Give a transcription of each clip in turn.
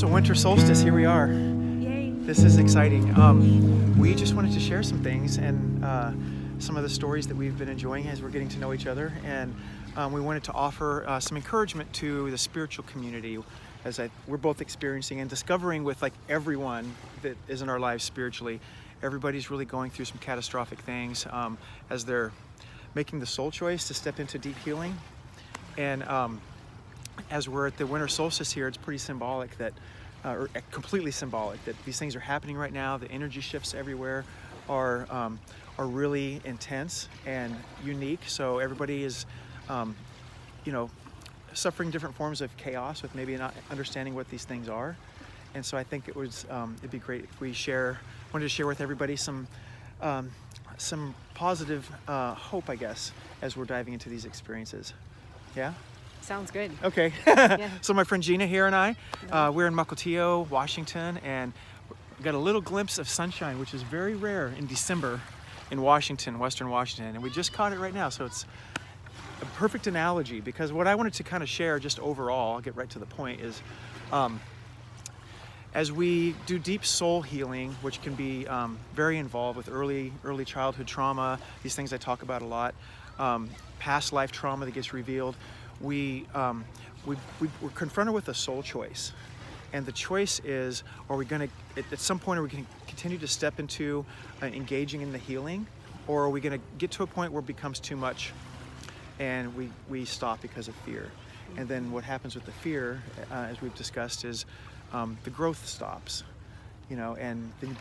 So winter solstice, here we are. Yay. This is exciting. We just wanted to share some things and some of the stories that we've been enjoying as we're getting to know each other. And we wanted to offer some encouragement to the spiritual community as we're both experiencing and discovering with like everyone that is in our lives spiritually. Everybody's really going through some catastrophic things as they're making the soul choice to step into deep healing. And as we're at the winter solstice here, it's pretty symbolic that, or completely symbolic, that these things are happening right now. The energy shifts everywhere are really intense and unique. So everybody is, suffering different forms of chaos with maybe not understanding what these things are. And so I think it'd be great if we wanted to share with everybody some positive hope, I guess, as we're diving into these experiences. Yeah? Sounds good. Okay. Yeah. So my friend Gina here and I, we're in Mukilteo, Washington, and we got a little glimpse of sunshine, which is very rare in December in Washington, Western Washington, and we just caught it right now. So it's a perfect analogy, because what I wanted to kind of share just overall, I'll get right to the point, is as we do deep soul healing, which can be very involved with early childhood trauma, these things I talk about a lot, past life trauma that gets revealed, we're confronted with a soul choice. And the choice is, are we going to, at some point, are we going to continue to step into engaging in the healing, or are we going to get to a point where it becomes too much and we stop because of fear? And then what happens with the fear, as we've discussed, is the growth stops, and then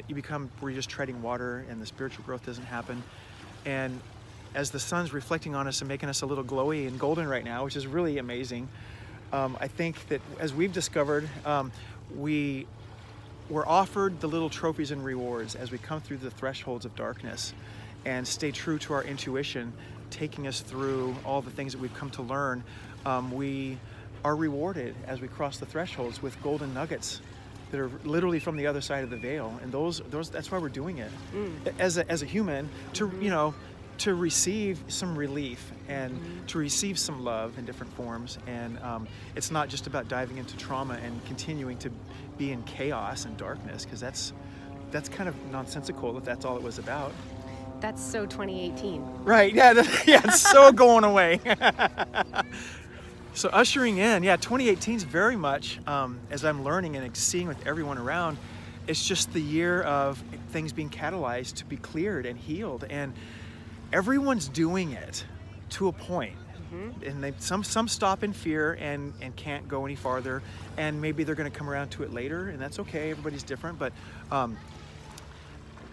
you become where you're just treading water and the spiritual growth doesn't happen. And as the sun's reflecting on us and making us a little glowy and golden right now, which is really amazing, I think that as we've discovered, we're offered the little trophies and rewards as we come through the thresholds of darkness and stay true to our intuition, taking us through all the things that we've come to learn. We are rewarded as we cross the thresholds with golden nuggets that are literally from the other side of the veil, and those that's why we're doing it as a human, to receive some relief and to receive some love in different forms. And it's not just about diving into trauma and continuing to be in chaos and darkness, because that's kind of nonsensical if that's all it was about. That's so 2018. Right, yeah, it's so going away. So ushering in, 2018 is very much, as I'm learning and seeing with everyone around, it's just the year of things being catalyzed to be cleared and healed. And everyone's doing it to a point. And some stop in fear and can't go any farther, and maybe they're going to come around to it later, and that's okay. Everybody's different, but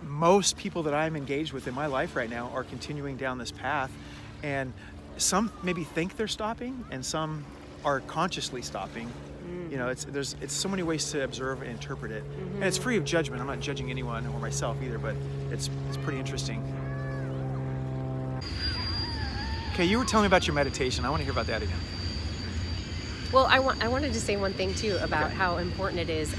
most people that I'm engaged with in my life right now are continuing down this path, and some maybe think they're stopping, and some are consciously stopping. It's so many ways to observe and interpret it, and it's free of judgment. I'm not judging anyone or myself either, but it's pretty interesting. Okay, you were telling me about your meditation. I want to hear about that again. Well, I wanted to say one thing too about how important it is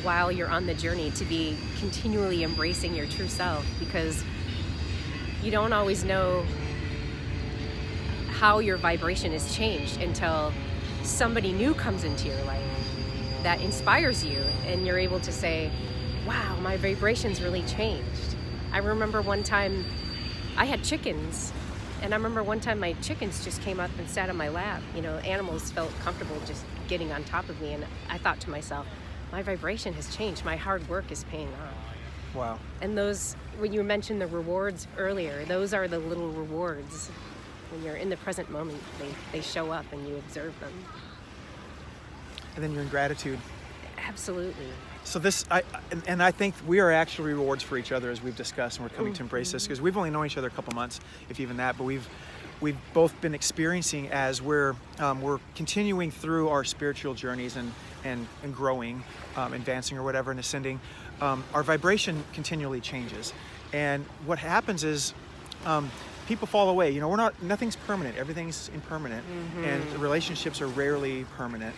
while you're on the journey to be continually embracing your true self, because you don't always know how your vibration is changed until somebody new comes into your life that inspires you, and you're able to say, wow, my vibration's really changed. I remember one time I had chickens, and I remember one time my chickens just came up and sat on my lap. Animals felt comfortable just getting on top of me, and I thought to myself, my vibration has changed. My hard work is paying off. Wow. And those, when you mentioned the rewards earlier, those are the little rewards. When you're in the present moment, they show up and you observe them. And then you're in gratitude. Absolutely. So I think we are actually rewards for each other, as we've discussed, and we're coming to embrace this, because we've only known each other a couple months, if even that, but we've both been experiencing as we're continuing through our spiritual journeys and growing, advancing or whatever, and ascending. Our vibration continually changes, and what happens is people fall away. Nothing's permanent. Everything's impermanent, and relationships are rarely permanent,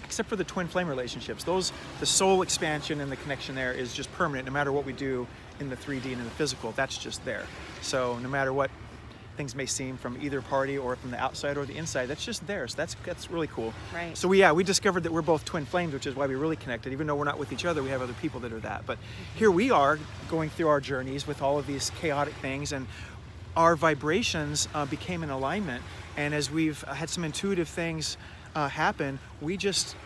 except for the twin flame relationships. The soul expansion and the connection there is just permanent, no matter what we do in the 3D and in the physical. That's just there. So no matter what things may seem from either party or from the outside or the inside. That's just there. So that's really cool. Right. So we discovered that we're both twin flames, which is why we really connected. Even though we're not with each other, we have other people that are that. But here we are going through our journeys with all of these chaotic things, and our vibrations became in alignment. And as we've had some intuitive things happen, we just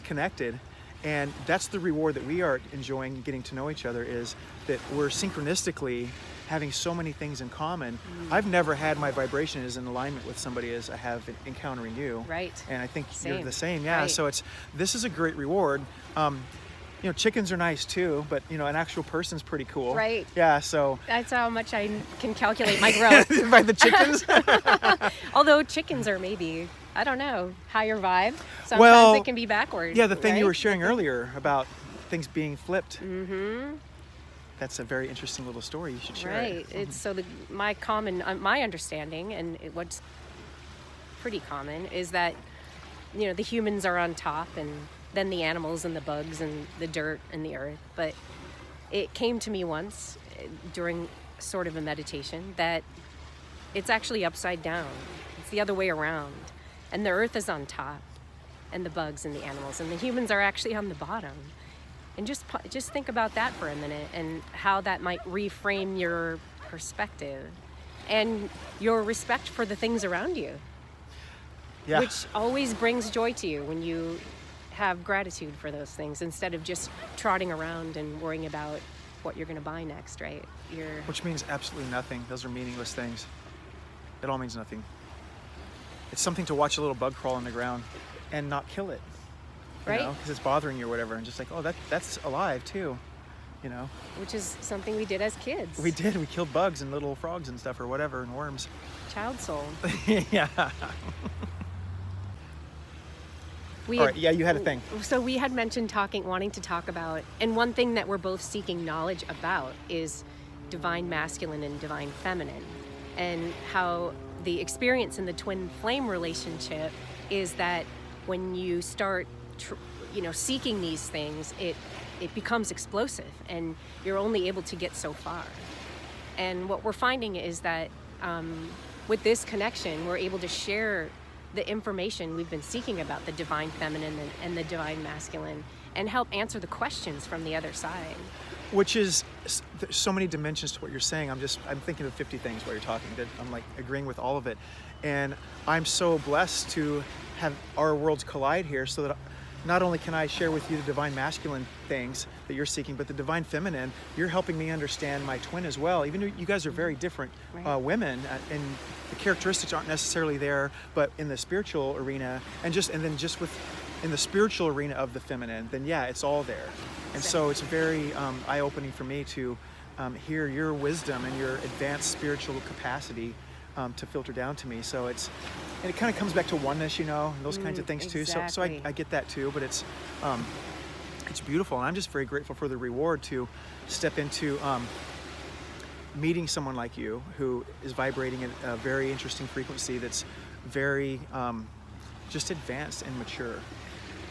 connected. And that's the reward that we are enjoying getting to know each other, is that we're synchronistically having so many things in common. I've never had my vibration as in alignment with somebody as I have in encountering you. Right. And I think Same. you're the same. Yeah. Right. So this is a great reward. Chickens are nice too, but an actual person's pretty cool. Right. Yeah. So That's how much I can calculate my growth. by the chickens. Although chickens are maybe, I don't know, higher vibe. Sometimes Well, it can be backward. Yeah, the thing you right? were sharing earlier about things being flipped. Mm-hmm. That's a very interesting little story. You should share Right. it. It's so my understanding, and what's pretty common, is that the humans are on top, and then the animals and the bugs and the dirt and the earth. But it came to me once during sort of a meditation that it's actually upside down. It's the other way around, and the earth is on top, and the bugs and the animals, and the humans are actually on the bottom. And just think about that for a minute, and how that might reframe your perspective and your respect for the things around you. Yeah. Which always brings joy to you when you have gratitude for those things, instead of just trotting around and worrying about what you're going to buy next, right? Which means absolutely nothing. Those are meaningless things. It all means nothing. It's something to watch a little bug crawl on the ground and not kill it. Right. Because it's bothering you or whatever, and just like, oh, that's alive too. Which is something we did as kids. We did. We killed bugs and little frogs and stuff or whatever, and worms. Child soul. Yeah. All right. Yeah, you had a thing. So we had mentioned wanting to talk about, and one thing that we're both seeking knowledge about is divine masculine and divine feminine, and how the experience in the twin flame relationship is that when you start seeking these things, it becomes explosive, and you're only able to get so far. And what we're finding is that with this connection, we're able to share the information we've been seeking about the divine feminine and the divine masculine, and help answer the questions from the other side. Which is, there's so many dimensions to what you're saying. I'm thinking of 50 things while you're talking. That I'm like agreeing with all of it. And I'm so blessed to have our worlds collide here, so that not only can I share with you the divine masculine things that you're seeking, but the divine feminine, you're helping me understand my twin as well. Even though you guys are very different women, and the characteristics aren't necessarily there, but in the spiritual arena, and then just in the spiritual arena of the feminine, then yeah, it's all there. And so it's very eye-opening for me to hear your wisdom and your advanced spiritual capacity to filter down to me. So it kind of comes back to oneness, and those kinds of things too. Exactly. So I get that too, but it's beautiful, and I'm just very grateful for the reward to step into meeting someone like you, who is vibrating at a very interesting frequency that's very just advanced and mature.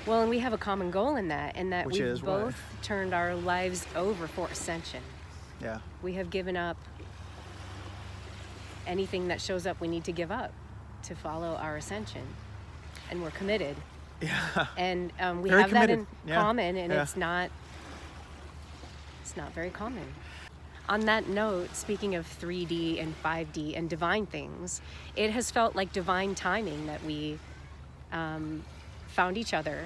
Well, and we have a common goal in that, and that Which we've is both turned our lives over for ascension. Yeah. We have given up anything that shows up we need to give up to follow our ascension, and we're committed. Yeah. And we Very have committed. that in common, and it's not very common. On that note, speaking of 3D and 5D and divine things, it has felt like divine timing that we found each other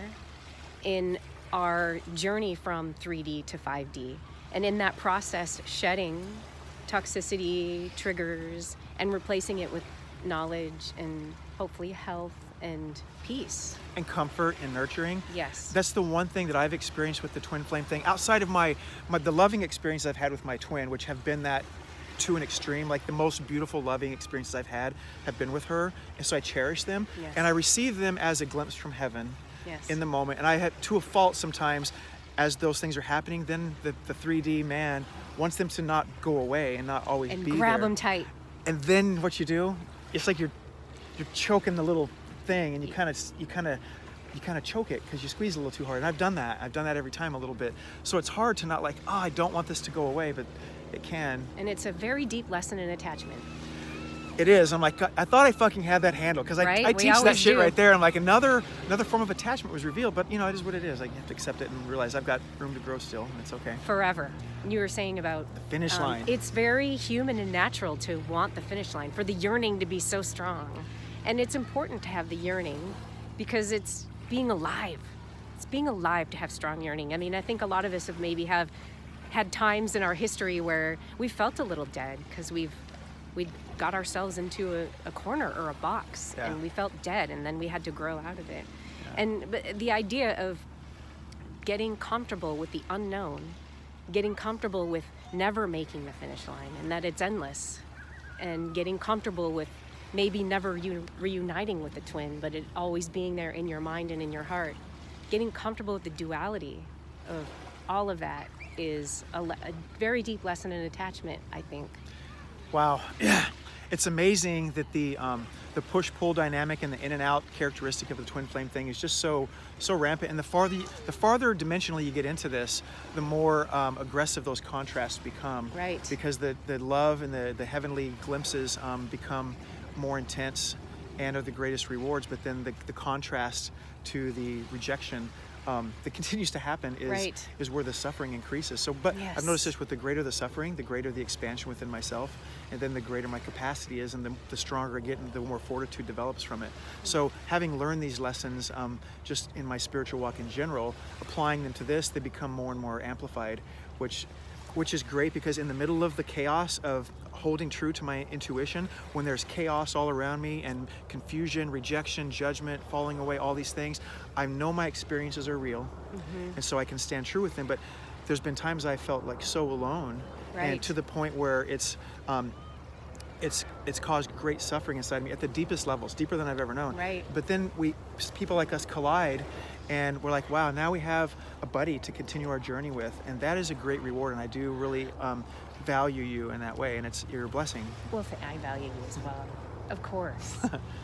in our journey from 3D to 5D. And in that process, shedding toxicity, triggers, and replacing it with knowledge and hopefully health and peace. And comfort and nurturing. Yes. That's the one thing that I've experienced with the twin flame thing, outside of the loving experience I've had with my twin, which have been that to an extreme. Like the most beautiful loving experiences I've had have been with her, and so I cherish them. Yes. And I receive them as a glimpse from heaven. Yes. In the moment. And I had, to a fault sometimes, as those things are happening, then the 3D man wants them to not go away and not always and be grab there. them tight. And then what you do, it's like you're choking the little thing, and you kind of choke it because you squeeze a little too hard. And I've done that every time a little bit. So it's hard to not like, I don't want this to go away, but it can. And it's a very deep lesson in attachment. It is. I'm like, I thought I fucking had that handle, because Right? I We teach that always shit do. right there. I'm like, another form of attachment was revealed, but you know, it is what it is. I have to accept it and realize I've got room to grow still, and it's okay. Forever. You were saying about The finish line. It's very human and natural to want the finish line, for the yearning to be so strong. And it's important to have the yearning because it's being alive. It's being alive to have strong yearning. I mean, I think a lot of us have had times in our history where we felt a little dead because we got ourselves into a corner or a box, Yeah. and we felt dead, and then we had to grow out of it. Yeah. But the idea of getting comfortable with the unknown, getting comfortable with never making the finish line and that it's endless, and getting comfortable with maybe never reuniting with the twin, but it always being there in your mind and in your heart. Getting comfortable with the duality of all of that is a very deep lesson in attachment, I think. Wow. Yeah. It's amazing that the push-pull dynamic and the in and out characteristic of the twin flame thing is just so rampant. And the farther dimensionally you get into this, the more aggressive those contrasts become. Right. Because the love and the heavenly glimpses become more intense and are the greatest rewards. But then the contrast to the rejection that continues to happen is where the suffering increases. So, but Yes. I've noticed this: with the greater the suffering, the greater the expansion within myself, and then the greater my capacity is, and the stronger I get, and the more fortitude develops from it. So, having learned these lessons, just in my spiritual walk in general, applying them to this, they become more and more amplified, which is great, because in the middle of the chaos of holding true to my intuition, when there's chaos all around me and confusion, rejection, judgment, falling away, all these things, I know my experiences are real, and so I can stand true with them. But there's been times I felt like so alone, and Right. to the point where it's caused great suffering inside me at the deepest levels, deeper than I've ever known. Right. But then people like us collide, and we're like, wow, now we have a buddy to continue our journey with, and that is a great reward. And I do really value you in that way, and you're a blessing. Well, I value you as well, of course.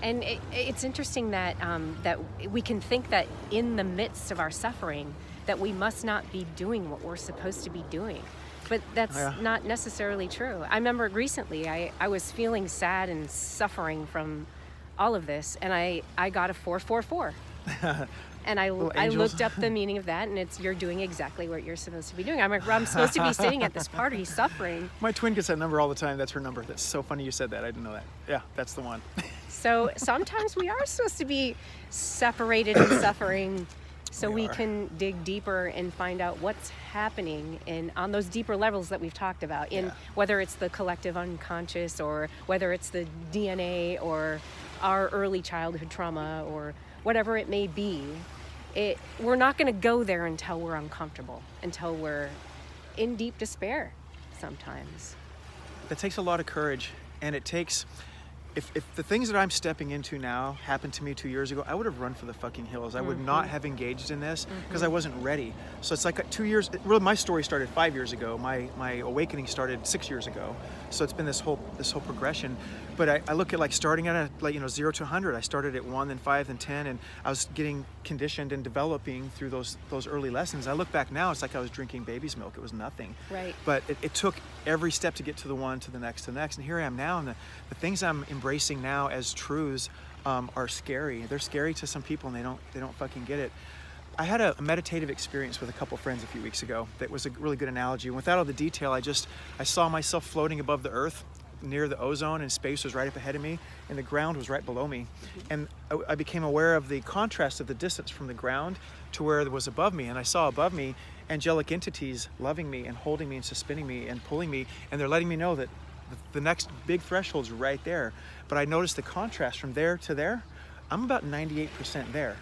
And it's interesting that that we can think that in the midst of our suffering that we must not be doing what we're supposed to be doing. But that's not necessarily true. I remember recently I was feeling sad and suffering from all of this, and I got a 444. And I looked up the meaning of that, and you're doing exactly what you're supposed to be doing. I'm supposed to be sitting at this party suffering. My twin gets that number all the time. That's her number. That's so funny you said that. I didn't know that. Yeah, that's the one. So sometimes we are supposed to be separated and suffering, so we can dig deeper and find out what's happening on those deeper levels that we've talked about, whether it's the collective unconscious, or whether it's the DNA, or our early childhood trauma, or whatever it may be. We're not going to go there until we're uncomfortable, until we're in deep despair sometimes. That takes a lot of courage, and it takes... If the things that I'm stepping into now happened to me 2 years ago, I would have run for the fucking hills. I would not have engaged in this because I wasn't ready. So it's like 2 years. Really, my story started 5 years ago. My awakening started 6 years ago. So it's been this whole progression. But I look at like starting at 0 to 100. I started at 1, then 5, then 10, and I was getting conditioned and developing through those early lessons. I look back now, it's like I was drinking baby's milk. It was nothing. Right. But it took every step to get to the one, to the next, and here I am now, and the things I'm embracing now as truths are scary. They're scary to some people, and they don't fucking get it. I had a meditative experience with a couple friends a few weeks ago that was a really good analogy. Without all the detail, I saw myself floating above the earth near the ozone, and space was right up ahead of me, and the ground was right below me. And I became aware of the contrast of the distance from the ground to where it was above me, and I saw above me angelic entities loving me and holding me and suspending me and pulling me, and they're letting me know that the next big threshold's right there. But I noticed the contrast from there to there. I'm about 98% there.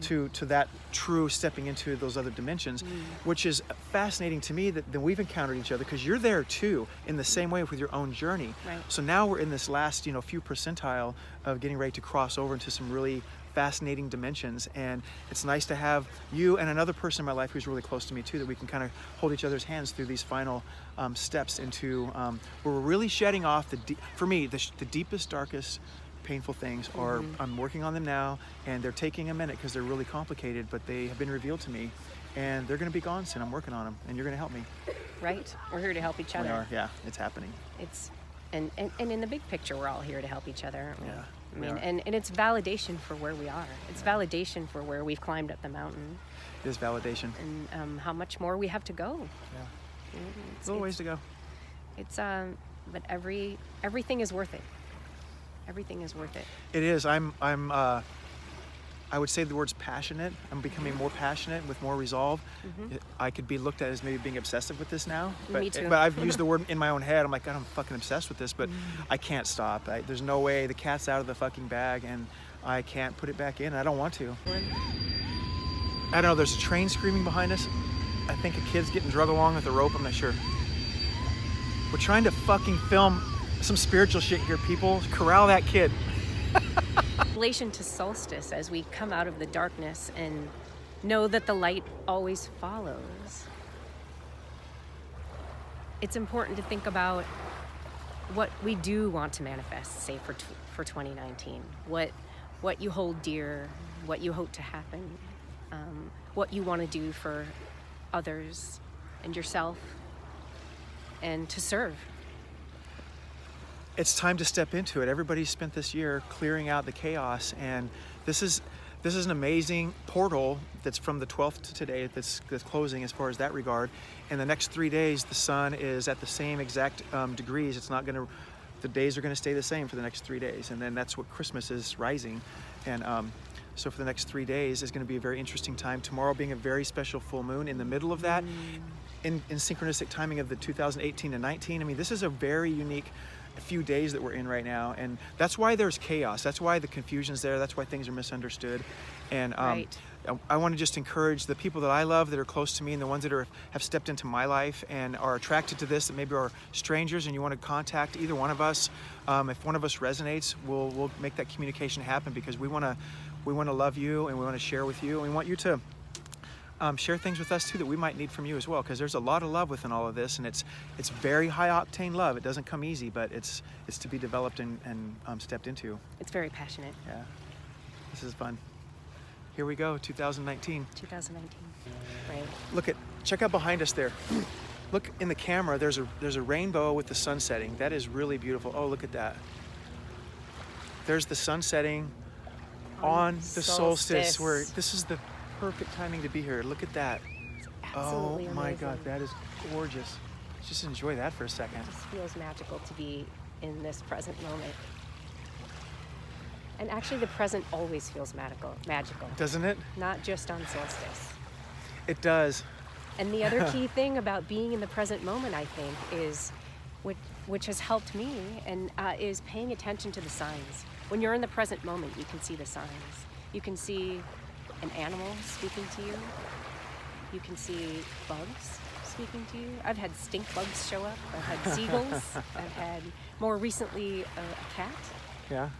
To that true stepping into those other dimensions, which is fascinating to me that we've encountered each other, because you're there too in the same way with your own journey. Right. So now we're in this last few percentile of getting ready to cross over into some really fascinating dimensions, and it's nice to have you and another person in my life who's really close to me too, that we can kind of hold each other's hands through these final steps into where we're really shedding off for me the deepest, darkest, painful things. Or I'm working on them now, and they're taking a minute because they're really complicated, but they have been revealed to me, and they're going to be gone soon. I'm working on them, and you're going to help me. Right? We're here to help each other. We are. Yeah, it's happening. It's And in the big picture, we're all here to help each other, aren't we? Yeah, I we mean, are. and it's validation for where we are. It's validation for where we've climbed up the mountain It is validation. and how much more we have to go. Yeah. It's, Little ways to go. It's but everything is worth it. Everything is worth it. It is. I would say the word's passionate. I'm becoming more passionate with more resolve. I could be looked at as maybe being obsessive with this now. But, Me too. But I've used the word in my own head. I'm like, God, I'm fucking obsessed with this, but I can't stop. There's no way. The cat's out of the fucking bag and I can't put it back in. I don't want to. I don't know. There's a train screaming behind us. I think a kid's getting drug along with a rope. I'm not sure. We're trying to fucking film some spiritual shit here, people. Corral that kid. Relation to solstice, as we come out of the darkness and know that the light always follows. It's important to think about what we do want to manifest, say for 2019. What you hold dear, what you hope to happen, what you want to do for others and yourself, and to serve. It's time to step into it. Everybody spent this year clearing out the chaos, and this is an amazing portal that's from the 12th to today that's closing as far as that regard. In the next 3 days, the sun is at the same exact degrees. It's not going to, the days are going to stay the same for the next 3 days, and then that's what Christmas is rising. And so for the next 3 days is going to be a very interesting time. Tomorrow being a very special full moon in the middle of that, in synchronistic timing of the 2018 and 19. I mean, this is a very unique few days that we're in right now, and that's why there's chaos. That's why the confusion's there. That's why things are misunderstood. And Right. I want to just encourage the people that I love, that are close to me, and the ones that have stepped into my life and are attracted to this, that maybe are strangers, and you want to contact either one of us. If one of us resonates, we'll make that communication happen, because we want to love you, and we want to share with you, and we want you to share things with us too that we might need from you as well, because there's a lot of love within all of this, and it's very high octane love. It doesn't come easy, but it's to be developed and stepped into. It's very passionate. Yeah, this is fun. Here we go, 2019. 2019. Right. Check out behind us there. Look in the camera. There's a rainbow with the sun setting. That is really beautiful. Oh, look at that. There's the sun setting on the solstice, where this is the perfect timing to be here. Look at that. Absolutely Oh my amazing. God, that is gorgeous. Just enjoy that for a second. It just feels magical to be in this present moment. And actually, the present always feels magical, Doesn't it? not just on solstice. It does. And the other key thing about being in the present moment, I think, is which has helped me, and is paying attention to the signs. When you're in the present moment, you can see the signs. You can see an animal speaking to you. You can see bugs speaking to you. I've had stink bugs show up. I've had seagulls. I've had, more recently, a cat. Yeah.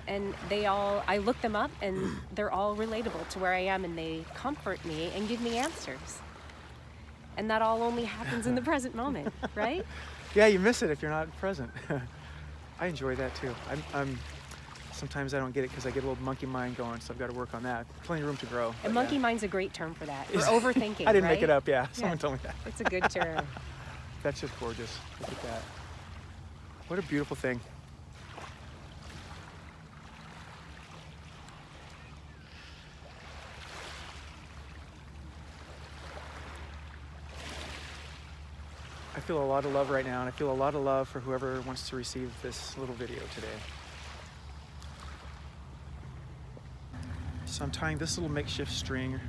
And I look them up, and they're all relatable to where I am, and they comfort me and give me answers. And that all only happens in the present moment, right? Yeah, you miss it if you're not present. I enjoy that too. Sometimes I don't get it because I get a little monkey mind going, so I've got to work on that. Plenty of room to grow. And monkey mind's a great term for that. For overthinking, I didn't right? make it up, yeah. Someone told me that. It's a good term. That's just gorgeous. Look at that. What a beautiful thing. I feel a lot of love right now, and I feel a lot of love for whoever wants to receive this little video today. So I'm tying this little makeshift string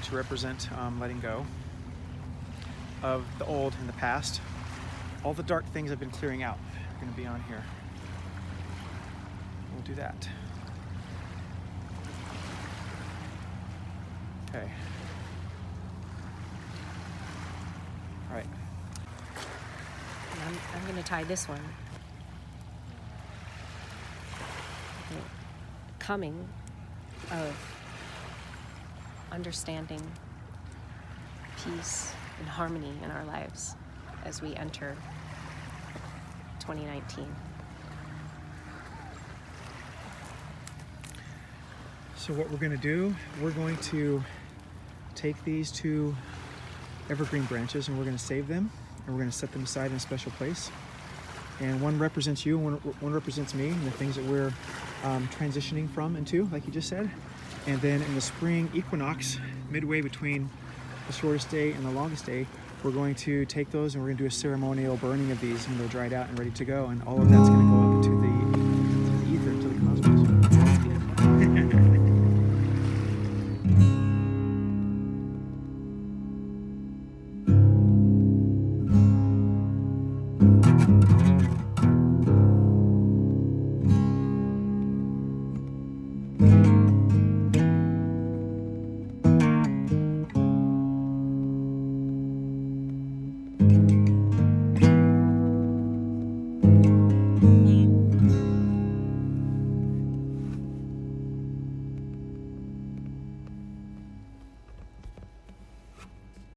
to represent letting go of the old and the past. All the dark things I've been clearing out are going to be on here. We'll do that. Okay. All right. And I'm going to tie this one. The coming of understanding, peace, and harmony in our lives as we enter 2019. So what we're going to do, we're going to take these two evergreen branches and we're going to save them, and we're going to set them aside in a special place. and one represents you, and one represents me, and the things that we're transitioning from and to, like you just said. And then in the spring equinox, midway between the shortest day and the longest day, we're going to take those and we're going to do a ceremonial burning of these when they're dried out and ready to go, and all of that's going to go up into the